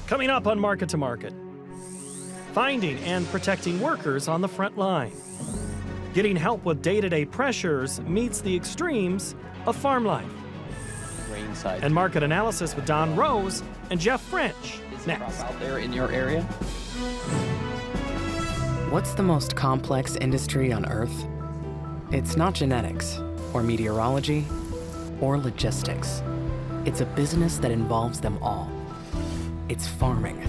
Coming up on Market to Market, finding and protecting workers on the front line. Getting help with day-to-day pressures meets the extremes of farm life. And market analysis with Don Roose and Jeff French next. Out there in your area? What's the most complex industry on Earth? It's not genetics, or meteorology, or logistics. It's a business that involves them all. It's farming.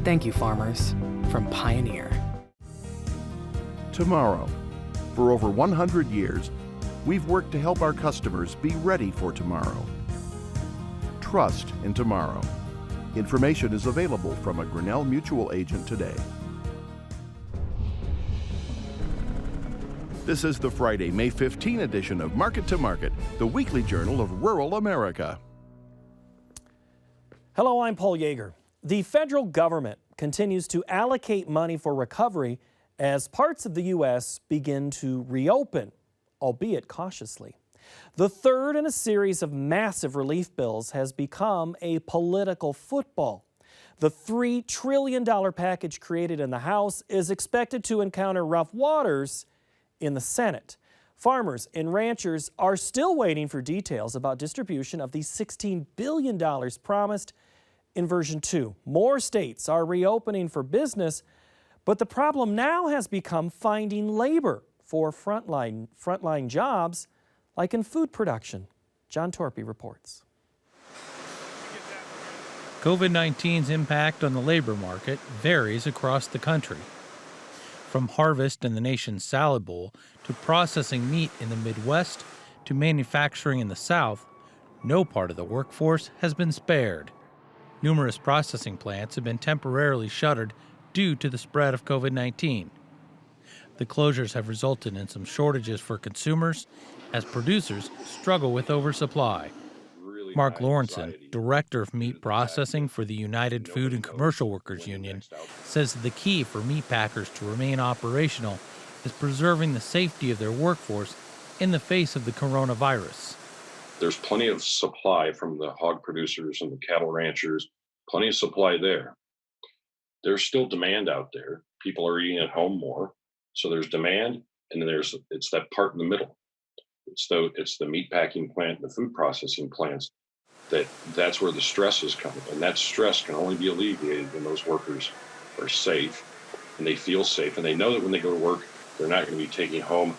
Thank you, farmers, from Pioneer. Tomorrow. For over 100 years, we've worked to help our customers be ready for tomorrow. Trust in tomorrow. Information is available from a Grinnell Mutual agent today. This is the Friday, May 15 edition of Market to Market, the weekly journal of rural America. Hello, I'm Paul Yeager. The federal government continues to allocate money for recovery as parts of the U.S. begin to reopen, albeit cautiously. The third in a series of massive relief bills has become a political football. The $3 trillion package created in the House is expected to encounter rough waters in the Senate. Farmers and ranchers are still waiting for details about distribution of the $16 billion promised in version 2. More states are reopening for business, but the problem now has become finding labor for frontline jobs like in food production. John Torpy reports. COVID-19's impact on the labor market varies across the country. From harvest in the nation's salad bowl to processing meat in the Midwest to manufacturing in the South, no part of the workforce has been spared. Numerous processing plants have been temporarily shuttered due to the spread of COVID-19. The closures have resulted in some shortages for consumers as producers struggle with oversupply. Mark Lawrenson, director of meat processing for the United Food and Commercial Workers Union, says the key for meat packers to remain operational is preserving the safety of their workforce in the face of the coronavirus. There's plenty of supply from the hog producers and the cattle ranchers, plenty of supply there. There's still demand out there. People are eating at home more. So there's demand, and then it's that part in the middle. It's the meat packing plant, the food processing plants, that's where the stress is coming. And that stress can only be alleviated when those workers are safe and they feel safe. And they know that when they go to work, they're not going to be taking home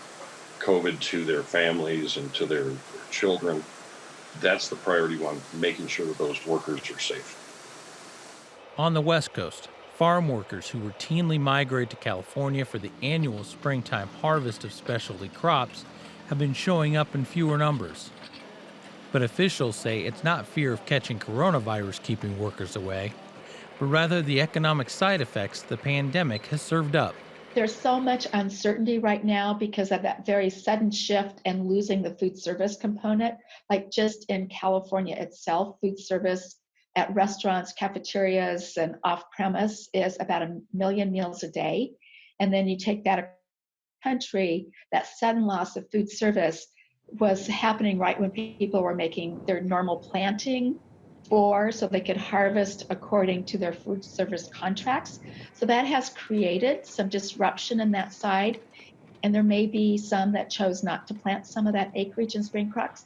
COVID to their families and to their children. That's the priority one, making sure that those workers are safe. On the West Coast, farm workers who routinely migrate to California for the annual springtime harvest of specialty crops have been showing up in fewer numbers. But officials say it's not fear of catching coronavirus keeping workers away, but rather the economic side effects the pandemic has served up. There's so much uncertainty right now because of that very sudden shift and losing the food service component. Like just in California itself, food service at restaurants, cafeterias, and off-premise is about 1 million meals a day. And then you take that country, that sudden loss of food service was happening right when people were making their normal planting so they could harvest according to their food service contracts. So that has created some disruption in that side. And there may be some that chose not to plant some of that acreage in spring crops.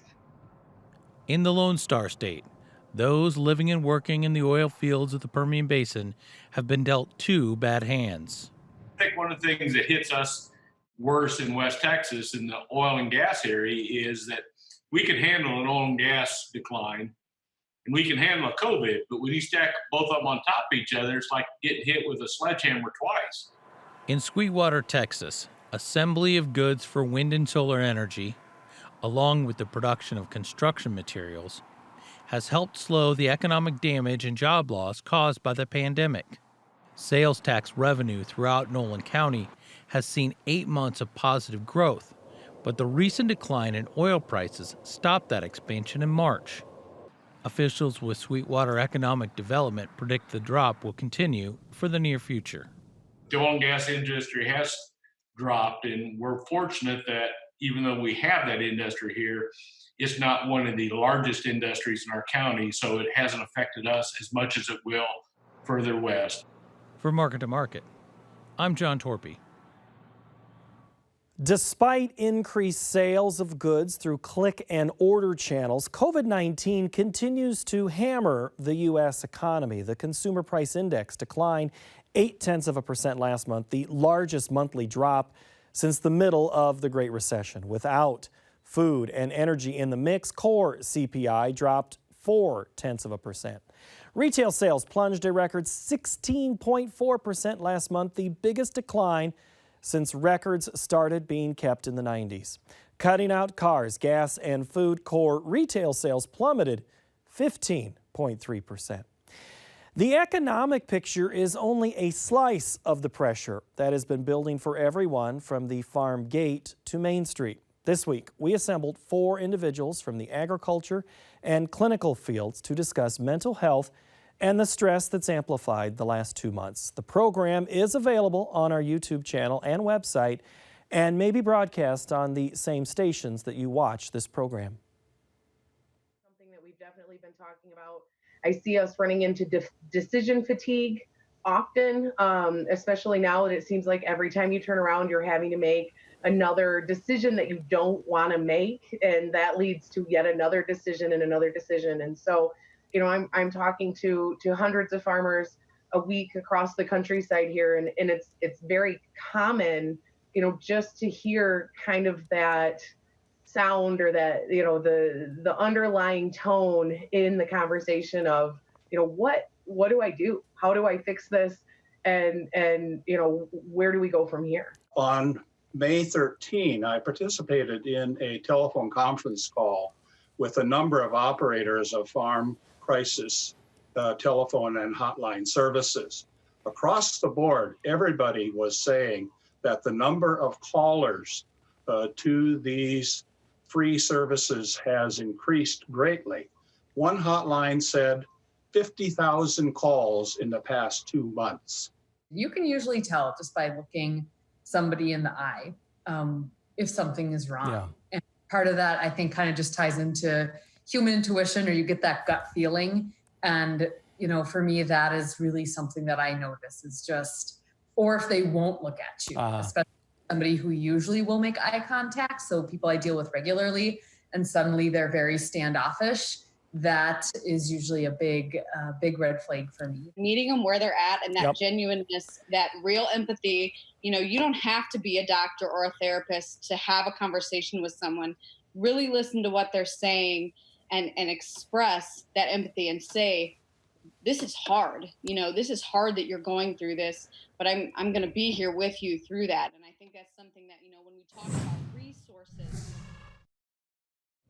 In the Lone Star State, those living and working in the oil fields of the Permian Basin have been dealt two bad hands. I think one of the things that hits us worse in West Texas in the oil and gas area is that we can handle an oil and gas decline and we can handle a COVID, but when you stack both of them on top of each other, it's like getting hit with a sledgehammer twice. In Sweetwater, Texas, assembly of goods for wind and solar energy, along with the production of construction materials, has helped slow the economic damage and job loss caused by the pandemic. Sales tax revenue throughout Nolan County has seen 8 months of positive growth, but the recent decline in oil prices stopped that expansion in March. Officials with Sweetwater Economic Development predict the drop will continue for the near future. The oil and gas industry has dropped, and we're fortunate that even though we have that industry here, it's not one of the largest industries in our county, so it hasn't affected us as much as it will further west. For Market to Market, I'm John Torpy. Despite increased sales of goods through click and order channels, COVID-19 continues to hammer the U.S. economy. The Consumer Price Index declined 0.8% last month, the largest monthly drop since the middle of the Great Recession. Without food and energy in the mix, core CPI dropped 0.4%. Retail sales plunged a record 16.4% last month, the biggest decline since records started being kept in the 90s. Cutting out cars, gas, and food, core retail sales plummeted 15.3%. The economic picture is only a slice of the pressure that has been building for everyone from the farm gate to Main Street. This week, we assembled 4 individuals from the agriculture and clinical fields to discuss mental health and the stress that's amplified the last 2 months. The program is available on our YouTube channel and website and may be broadcast on the same stations that you watch this program. Something that we've definitely been talking about. I see us running into decision fatigue often, especially now that it seems like every time you turn around, you're having to make another decision that you don't want to make, and that leads to yet another decision and another decision. And so, you know, I'm talking to hundreds of farmers a week across the countryside here, and it's very common, you know, just to hear kind of that sound or that, you know, the underlying tone in the conversation of, you know, what do I do? How do I fix this? And you know, where do we go from here? On May 13, I participated in a telephone conference call with a number of operators of farm crisis telephone and hotline services. Across the board, everybody was saying that the number of callers to these free services has increased greatly. One hotline said 50,000 calls in the past 2 months. You can usually tell just by looking somebody in the eye if something is wrong. Yeah. And part of that, I think, kind of just ties into human intuition, or you get that gut feeling. And, you know, for me, that is really something that I notice is just, or if they won't look at you, especially somebody who usually will make eye contact. So people I deal with regularly, and suddenly they're very standoffish. That is usually a big red flag for me. Meeting them where they're at, and that genuineness, that real empathy. You know, you don't have to be a doctor or a therapist to have a conversation with someone. Really listen to what they're saying and express that empathy and say, this is hard. You know, this is hard that you're going through this, but I'm going to be here with you through that. And I think that's something that, you know, when we talk about resources.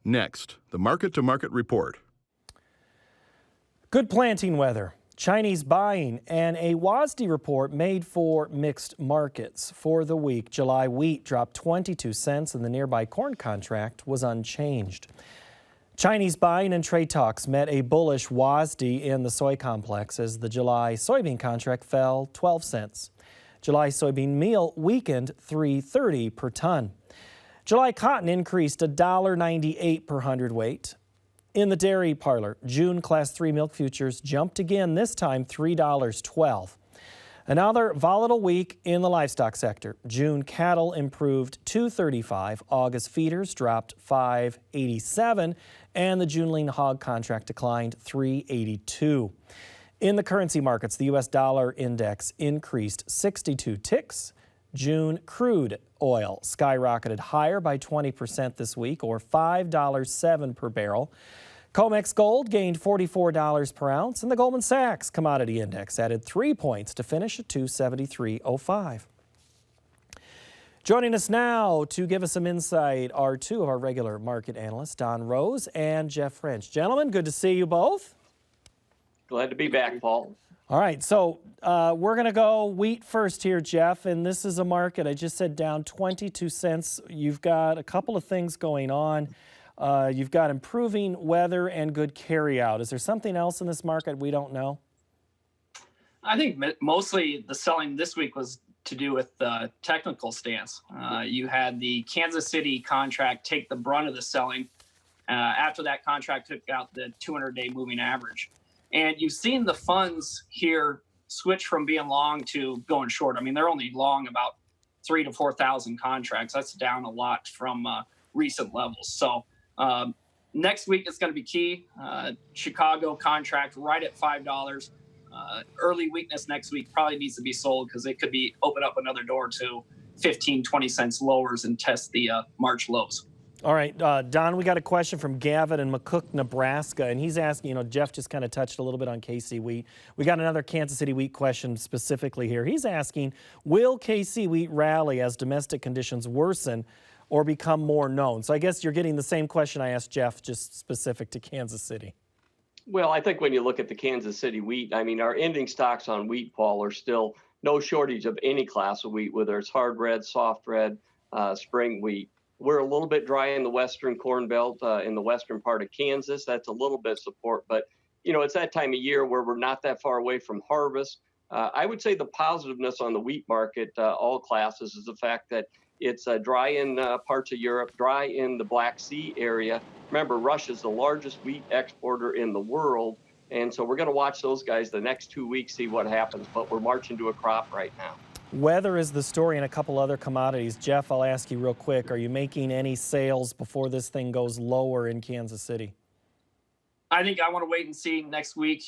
Next, the Market to Market Report. Good planting weather, Chinese buying, and a WASDE report made for mixed markets. For the week, July wheat dropped 22 cents and the nearby corn contract was unchanged. Chinese buying and trade talks met a bullish WASDE in the soy complex as the July soybean contract fell 12 cents. July soybean meal weakened $3.30 per ton. July cotton increased $1.98 per hundredweight. In the dairy parlor, June Class 3 milk futures jumped again, this time $3.12. Another volatile week in the livestock sector. June cattle improved $2.35, August feeders dropped $5.87, and the June lean hog contract declined $3.82. In the currency markets, the U.S. dollar index increased 62 ticks. June crude oil skyrocketed higher by 20% this week, or $5.07 per barrel. COMEX gold gained $44 per ounce, and the Goldman Sachs commodity index added 3 points to finish at 273.05. Joining us now to give us some insight are 2 of our regular market analysts, Don Roose and Jeff French. Gentlemen, good to see you both. Glad to be back, Paul. All right, so we're going to go wheat first here, Jeff, and this is a market, I just said, down 22 cents. You've got a couple of things going on. You've got improving weather and good carryout. Is there something else in this market we don't know? I think mostly the selling this week was to do with the technical stance. You had the Kansas City contract take the brunt of the selling after that contract took out the 200-day moving average. And you've seen the funds here switch from being long to going short. I mean, they're only long about 3,000 to 4,000 contracts. That's down a lot from recent levels. So next week is going to be key. Chicago contract right at $5. Early weakness next week probably needs to be sold because it could be open up another door to 15, 20 cents lowers and test the March lows. All right, Don, we got a question from Gavin in McCook, Nebraska, and he's asking, Jeff just kind of touched a little bit on KC wheat. We got another Kansas City wheat question specifically here. He's asking, will KC wheat rally as domestic conditions worsen or become more known? So I guess you're getting the same question I asked Jeff, just specific to Kansas City. Well, I think when you look at the Kansas City wheat, I mean, our ending stocks on wheat, Paul, are still no shortage of any class of wheat, whether it's hard red, soft red, spring wheat. We're a little bit dry in the western corn belt, in the western part of Kansas. That's a little bit of support, but it's that time of year where we're not that far away from harvest. I would say the positiveness on the wheat market, all classes, is the fact that it's dry in parts of Europe, dry in the Black Sea area. Remember, Russia's the largest wheat exporter in the world, and so we're going to watch those guys the next 2 weeks, see what happens, but we're marching to a crop right now. Weather is the story and a couple other commodities. Jeff, I'll ask you real quick, are you making any sales before this thing goes lower in Kansas City? I think I want to wait and see next week.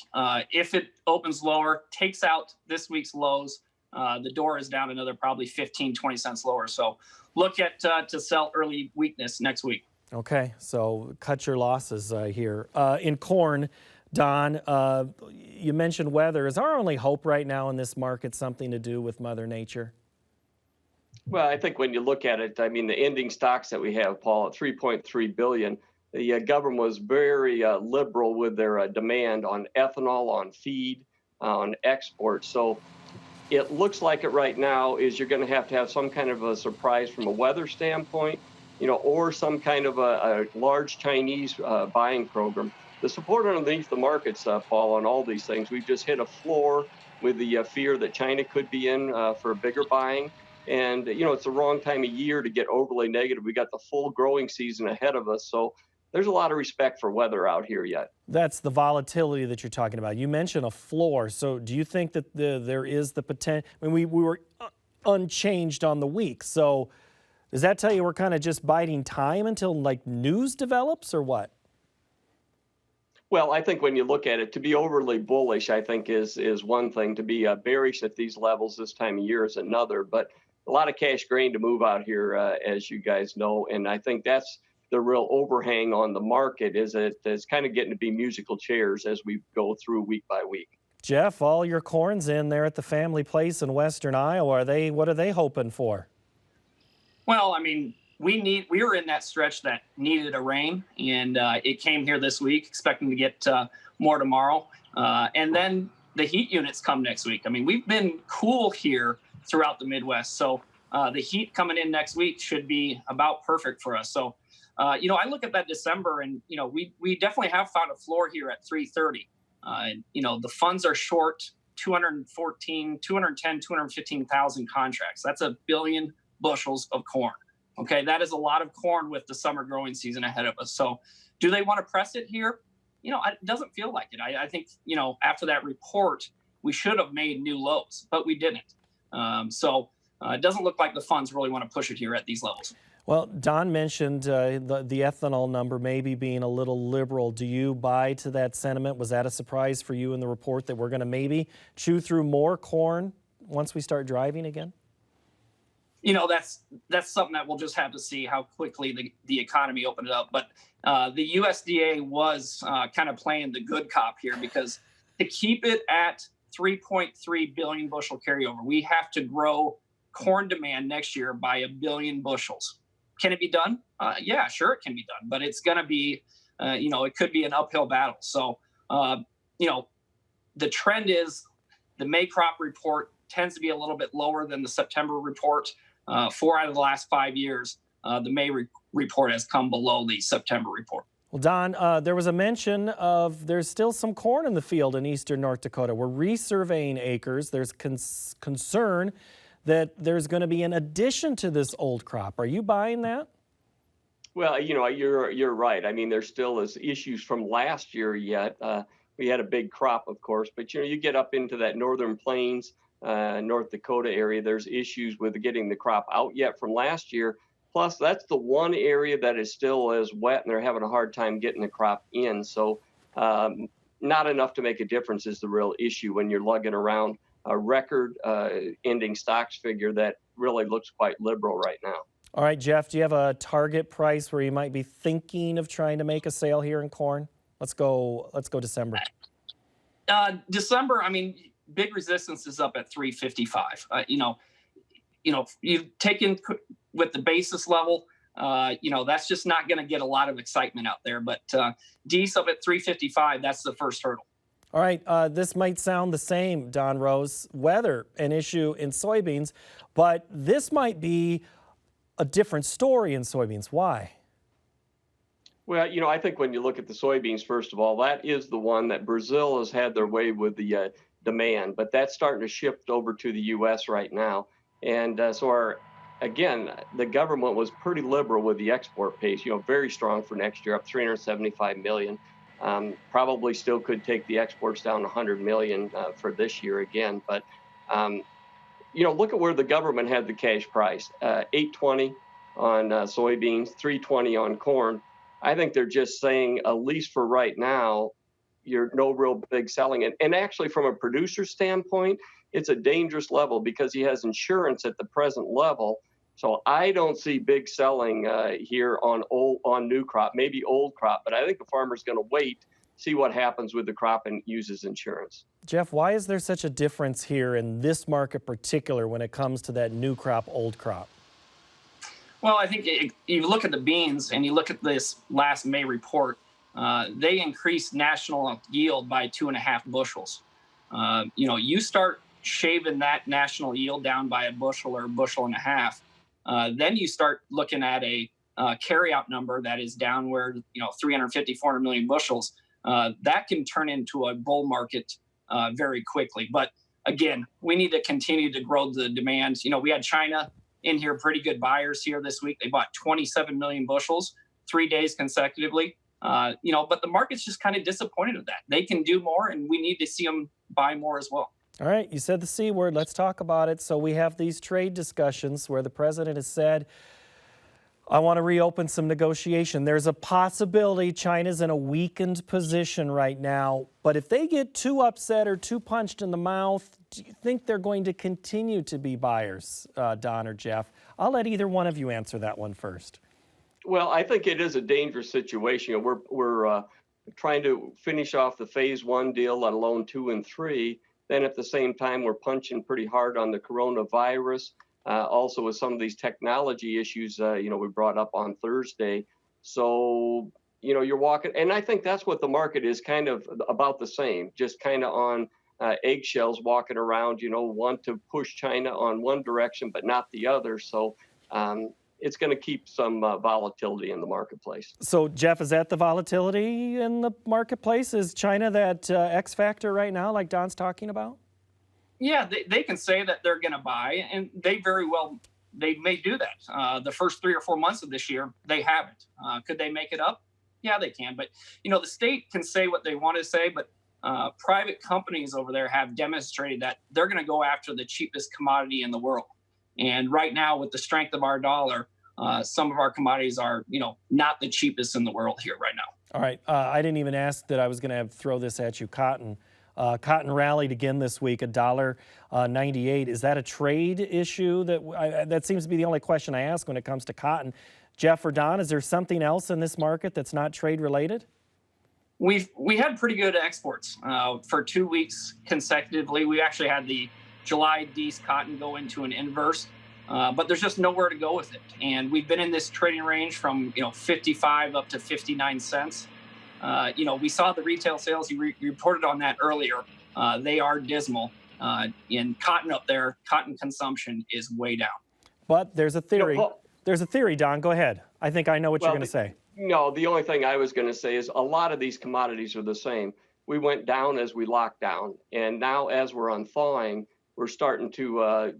If it opens lower, takes out this week's lows, the door is down another probably 15, 20 cents lower. So look at to sell early weakness next week. Okay, so cut your losses here. In corn, Don, you mentioned weather. Is our only hope right now in this market something to do with Mother Nature? Well, I think when you look at it, I mean, the ending stocks that we have, Paul, at 3.3 billion, the government was very liberal with their demand on ethanol, on feed, on exports. So it looks like it right now is you're going to have some kind of a surprise from a weather standpoint, or some kind of a large Chinese buying program. The support underneath the markets, Paul, on all these things, we've just hit a floor with the fear that China could be in for bigger buying. And, it's the wrong time of year to get overly negative. We got the full growing season ahead of us. So there's a lot of respect for weather out here yet. That's the volatility that you're talking about. You mentioned a floor. So do you think that there is the potential? I mean, we were unchanged on the week. So does that tell you we're kind of just biding time until news develops or what? Well, I think when you look at it, to be overly bullish, I think is one thing. To be bearish at these levels this time of year is another. But a lot of cash grain to move out here, as you guys know. And I think that's the real overhang on the market, is it's kind of getting to be musical chairs as we go through week by week. Jeff, all your corn's in there at the family place in western Iowa. What are they hoping for? Well, I mean, we were in that stretch that needed a rain, and it came here this week, expecting to get more tomorrow. And then the heat units come next week. I mean, we've been cool here throughout the Midwest, so the heat coming in next week should be about perfect for us. So, I look at that December, and we definitely have found a floor here at 330. The funds are short 210, 215,000 contracts. That's 1 billion bushels of corn. Okay, that is a lot of corn with the summer growing season ahead of us. So do they want to press it here? It doesn't feel like it. I think, after that report, we should have made new lows, but we didn't. So it doesn't look like the funds really want to push it here at these levels. Well, Don mentioned the ethanol number maybe being a little liberal. Do you buy to that sentiment? Was that a surprise for you in the report that we're going to maybe chew through more corn once we start driving again? That's something that we'll just have to see how quickly the economy opened it up. But the USDA was kind of playing the good cop here, because to keep it at 3.3 billion bushel carryover, we have to grow corn demand next year by 1 billion bushels. Can it be done? Yeah, sure, it can be done, but it's going to be, it could be an uphill battle. So, the trend is the May crop report tends to be a little bit lower than the September report. 4 out of the last 5 years, the May report has come below the September report. Well, Don, there was a mention of there's still some corn in the field in eastern North Dakota. We're resurveying acres. There's concern that there's going to be an addition to this old crop. Are you buying that? Well, you're right. I mean, there still is issues from last year yet. we had a big crop, of course, but you get up into that northern plains, North Dakota area, there's issues with getting the crop out yet from last year. Plus, that's the one area that is still as wet, and they're having a hard time getting the crop in. So, not enough to make a difference is the real issue when you're lugging around a record ending stocks figure that really looks quite liberal right now. All right, Jeff, do you have a target price where you might be thinking of trying to make a sale here in corn? Let's go December. December, I mean, big resistance is up at 355. You've taken with the basis level, that's just not going to get a lot of excitement out there. But D's up at 355, that's the first hurdle. All right, this might sound the same, Don Roose. Weather, an issue in soybeans, but this might be a different story in soybeans. Why? Well, I think when you look at the soybeans, first of all, that is the one that Brazil has had their way with the demand, but that's starting to shift over to the U.S. right now. And again, the government was pretty liberal with the export pace, very strong for next year, up 375 million. Probably still could take the exports down 100 million for this year again. But, look at where the government had the cash price, 820 on soybeans, 320 on corn. I think they're just saying, at least for right now, you're no real big selling. And actually, from a producer standpoint, it's a dangerous level because he has insurance at the present level. So I don't see big selling here on new crop, maybe old crop, but I think the farmer's going to wait, see what happens with the crop and use his insurance. Jeff, why is there such a difference here in this market particular when it comes to that new crop, old crop? Well, I think you look at the beans and you look at this last May report, they increased national yield by 2.5 bushels. You start shaving that national yield down by a bushel or a bushel and a half, then you start looking at a carryout number that is down where 350, 400 million bushels. That can turn into a bull market very quickly. But again, we need to continue to grow the demand. We had China in here, pretty good buyers here this week. They bought 27 million bushels, 3 days consecutively. But the market's just kind of disappointed with that. They can do more, and we need to see them buy more as well. All right, you said the C word. Let's talk about it. So we have these trade discussions where the president has said, I want to reopen some negotiation. There's a possibility China's in a weakened position right now, but if they get too upset or too punched in the mouth, do you think they're going to continue to be buyers, Don or Jeff? I'll let either one of you answer that one first. Well, I think it is a dangerous situation. We're trying to finish off the phase 1 deal, let alone 2 and 3. Then at the same time, we're punching pretty hard on the coronavirus. Also with some of these technology issues, we brought up on Thursday. So, you're walking, and I think that's what the market is kind of about the same, just kind of on eggshells walking around, want to push China on one direction, but not the other. So it's going to keep some volatility in the marketplace. So, Jeff, is that the volatility in the marketplace? Is China that X factor right now, like Don's talking about? Yeah, they can say that they're going to buy, and they may do that. The first 3 or 4 months of this year, they haven't. Could they make it up? Yeah, they can. But, the state can say what they want to say, but private companies over there have demonstrated that they're going to go after the cheapest commodity in the world. And right now, with the strength of our dollar, some of our commodities are, not the cheapest in the world here right now. All right. I didn't even ask that I was going to throw this at you. Cotton. Cotton rallied again this week, $1.98. Is that a trade issue? That seems to be the only question I ask when it comes to cotton. Jeff or Don, is there something else in this market that's not trade related? We had pretty good exports for 2 weeks consecutively. We actually had the July D's cotton go into an inverse, but there's just nowhere to go with it. And we've been in this trading range from 55 up to 59 cents. We saw the retail sales. You reported on that earlier. They are dismal. In cotton up there, cotton consumption is way down. But there's a theory. There's a theory, Don. Go ahead. I think I know what you're going to say. No, the only thing I was going to say is a lot of these commodities are the same. We went down as we locked down, and now as we're unthawing, we're starting to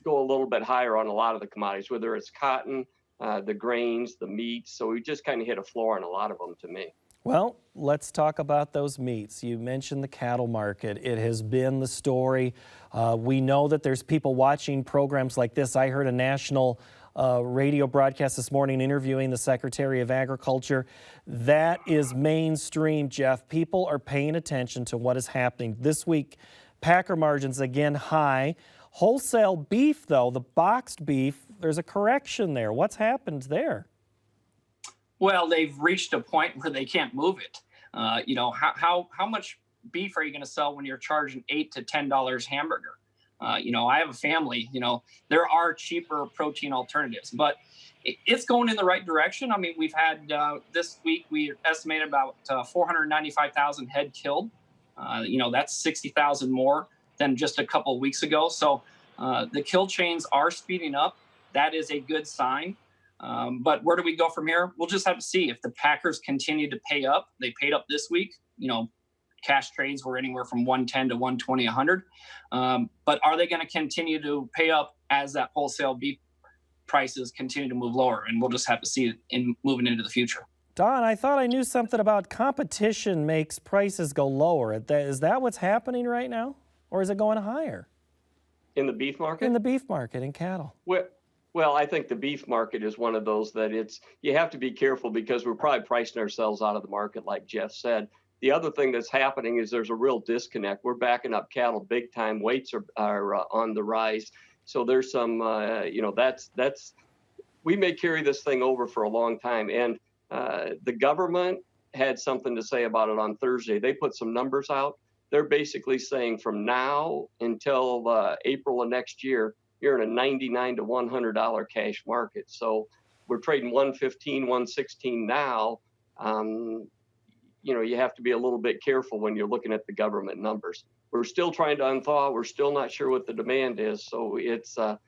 go a little bit higher on a lot of the commodities, whether it's cotton, the grains, the meats. So we just kind of hit a floor on a lot of them to me. Well, let's talk about those meats. You mentioned the cattle market. It has been the story. We know that there's people watching programs like this. I heard a national radio broadcast this morning interviewing the Secretary of Agriculture. That is mainstream, Jeff. People are paying attention to what is happening. This week, packer margins again high. Wholesale beef, though, the boxed beef, there's a correction there. What's happened there? Well, they've reached a point where they can't move it. How much beef are you going to sell when you're charging $8 to $10 hamburger? I have a family. There are cheaper protein alternatives, but it's going in the right direction. I mean, we've had this week we estimated about 495,000 head killed. That's 60,000 more than just a couple of weeks ago. So the kill chains are speeding up. That is a good sign. But where do we go from here? We'll just have to see. If the Packers continue to pay up, they paid up this week. Cash trades were anywhere from 110 to 120, 100. But are they going to continue to pay up as that wholesale beef prices continue to move lower? And we'll just have to see it in moving into the future. Don, I thought I knew something about competition makes prices go lower. Is that what's happening right now? Or is it going higher? In the beef market? In the beef market, in cattle. Well, I think the beef market is one of those that you have to be careful because we're probably pricing ourselves out of the market, like Jeff said. The other thing that's happening is there's a real disconnect. We're backing up cattle big time. Weights are on the rise. So there's some, we may carry this thing over for a long time. And the government had something to say about it on Thursday. They put some numbers out. They're basically saying from now until April of next year, you're in a $99 to $100 cash market. So we're trading 115, 116 now. You have to be a little bit careful when you're looking at the government numbers. We're still trying to unthaw. We're still not sure what the demand is. So it's a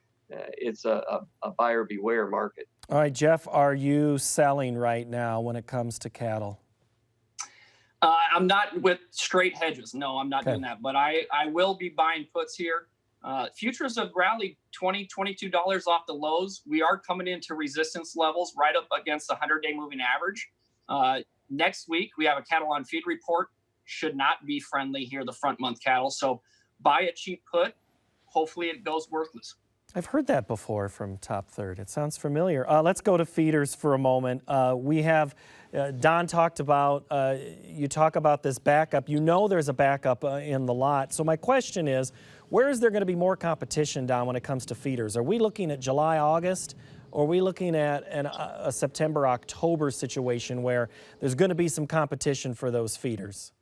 buyer beware market. All right, Jeff, are you selling right now when it comes to cattle? I'm not with straight hedges. No, I'm not doing that. But I will be buying puts here. Futures have rallied $20, $22 off the lows. We are coming into resistance levels right up against the 100-day moving average. Next week, we have a cattle on feed report. Should not be friendly here, the front month cattle. So buy a cheap put. Hopefully it goes worthless. I've heard that before from Top Third. It sounds familiar. Let's go to feeders for a moment. We have, Don talked about, you talk about this backup. You know there's a backup in the lot. So my question is, where is there going to be more competition, Don, when it comes to feeders? Are we looking at July, August? Or are we looking at a September, October situation where there's going to be some competition for those feeders?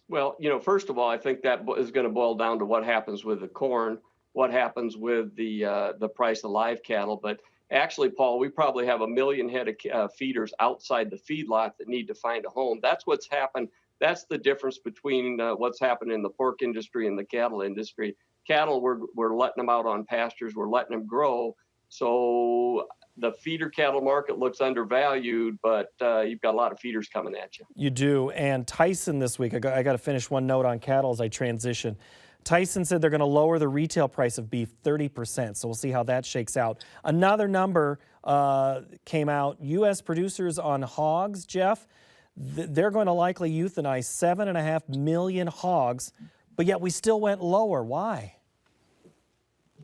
Well, first of all, I think that is going to boil down to what happens with the corn, what happens with the price of live cattle. But actually, Paul, we probably have 1 million head of feeders outside the feedlot that need to find a home. That's what's happened. That's the difference between what's happened in the pork industry and the cattle industry. Cattle, we're letting them out on pastures. We're letting them grow. So the feeder cattle market looks undervalued, but you've got a lot of feeders coming at you. You do. And Tyson this week, I got to finish one note on cattle as I transition. Tyson said they're going to lower the retail price of beef 30%, so we'll see how that shakes out. Another number came out. U.S. producers on hogs, Jeff, they're going to likely euthanize 7.5 million hogs, but yet we still went lower. Why?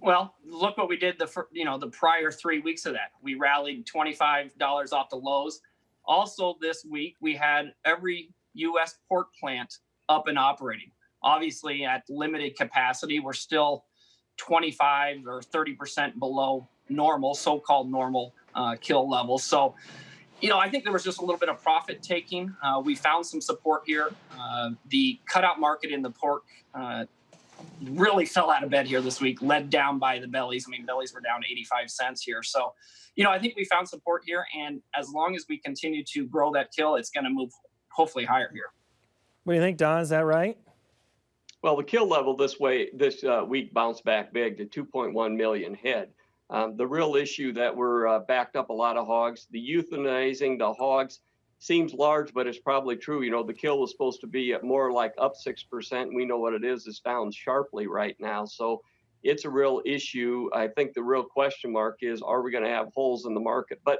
Well, look what we did the prior 3 weeks of that. We rallied $25 off the lows. Also this week, we had every U.S. pork plant up and operating. Obviously, at limited capacity, we're still 25 or 30% below normal, so-called normal kill levels. So, I think there was just a little bit of profit taking. We found some support here. The cutout market in the pork really fell out of bed here this week, led down by the bellies. I mean, bellies were down 85 cents here. So, I think we found support here. And as long as we continue to grow that kill, it's going to move hopefully higher here. What do you think, Don? Is that right? Well, the kill level this week bounced back big to 2.1 million head. The real issue that we're backed up a lot of hogs, the euthanizing the hogs seems large, but it's probably true. The kill was supposed to be at more like up 6%. We know what it is. It's down sharply right now. So it's a real issue. I think the real question mark is, are we going to have holes in the market? But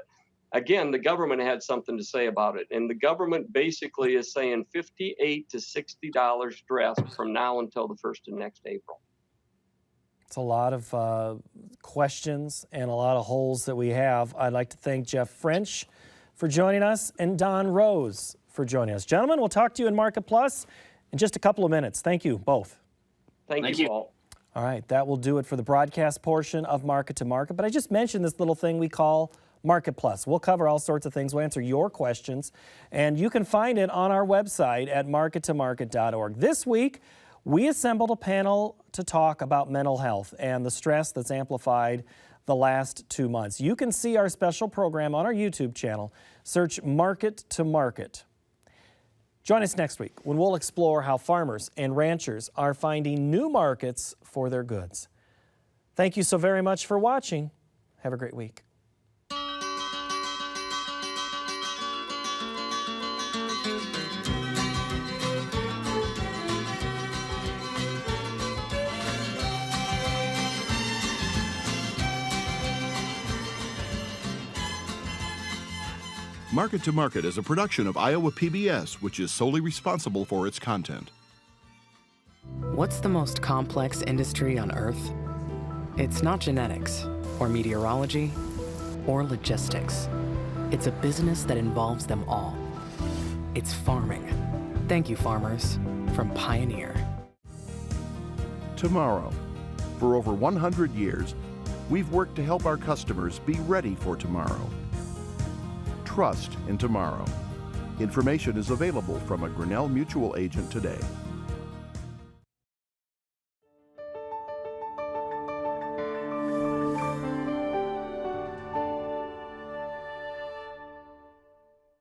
again, the government had something to say about it. And the government basically is saying $58 to $60 dressed from now until the 1st of next April. It's a lot of questions and a lot of holes that we have. I'd like to thank Jeff French for joining us and Don Roose for joining us. Gentlemen, we'll talk to you in Market Plus in just a couple of minutes. Thank you both. Thank you, Paul. All right, that will do it for the broadcast portion of Market to Market. But I just mentioned this little thing we call Market Plus. We'll cover all sorts of things. We'll answer your questions. And you can find it on our website at markettomarket.org. This week, we assembled a panel to talk about mental health and the stress that's amplified the last 2 months. You can see our special program on our YouTube channel. Search Market to Market. Join us next week when we'll explore how farmers and ranchers are finding new markets for their goods. Thank you so very much for watching. Have a great week. Market to Market is a production of Iowa PBS, which is solely responsible for its content. What's the most complex industry on Earth? It's not genetics, or meteorology, or logistics. It's a business that involves them all. It's farming. Thank you, farmers, from Pioneer. Tomorrow. For over 100 years, we've worked to help our customers be ready for tomorrow. Trust in tomorrow. Information is available from a Grinnell Mutual agent today.